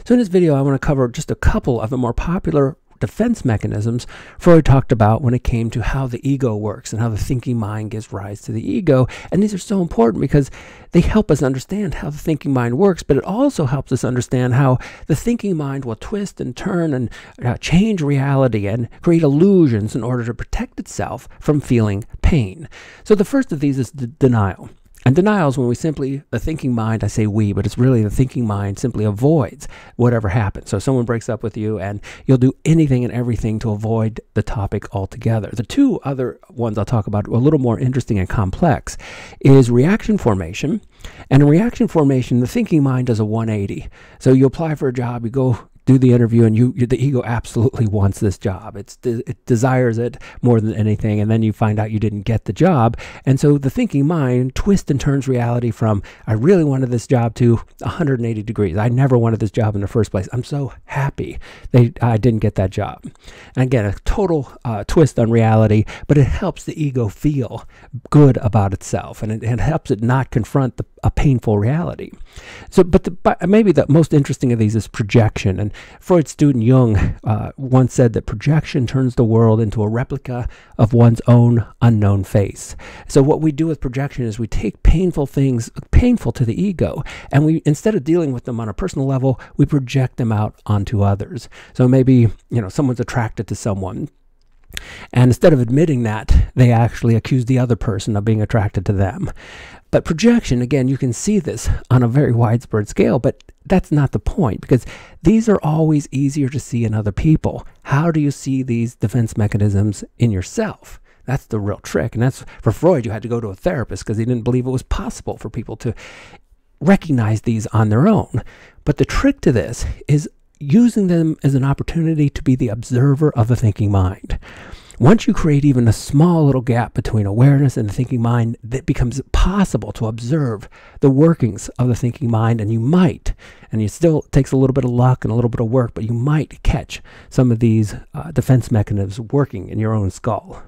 So in this video, I want to cover just a couple of the more popular defense mechanisms Freud talked about when it came to how the ego works and how the thinking mind gives rise to the ego. And these are so important because they help us understand how the thinking mind works, but it also helps us understand how the thinking mind will twist and turn and change reality and create illusions in order to protect itself from feeling pain. So the first of these is denial. And denial is when the thinking mind, I say we, but it's really the thinking mind simply avoids whatever happens. So someone breaks up with you and you'll do anything and everything to avoid the topic altogether. The two other ones I'll talk about, a little more interesting and complex, is reaction formation. And in reaction formation, the thinking mind does a 180. So you apply for a job, you go do the interview, and the ego absolutely wants this job. It desires it more than anything, and then you find out you didn't get the job. And so the thinking mind twists and turns reality from, I really wanted this job, to 180 degrees. I never wanted this job in the first place. I'm so happy I didn't get that job. And again, a total twist on reality, but it helps the ego feel good about itself, and it helps it not confront a painful reality. So, but maybe the most interesting of these is projection. And Freud's student Jung once said that projection turns the world into a replica of one's own unknown face. So what we do with projection is we take painful things, painful to the ego, and we, instead of dealing with them on a personal level, we project them out onto others. So maybe, someone's attracted to someone, and instead of admitting that, they actually accuse the other person of being attracted to them. But projection, again, you can see this on a very widespread scale, but that's not the point, because these are always easier to see in other people. How do you see these defense mechanisms in yourself? That's the real trick. And that's, for Freud, you had to go to a therapist because he didn't believe it was possible for people to recognize these on their own. But the trick to this is using them as an opportunity to be the observer of the thinking mind. Once you create even a small little gap between awareness and the thinking mind, it becomes possible to observe the workings of the thinking mind, and it still takes a little bit of luck and a little bit of work, but you might catch some of these defense mechanisms working in your own skull.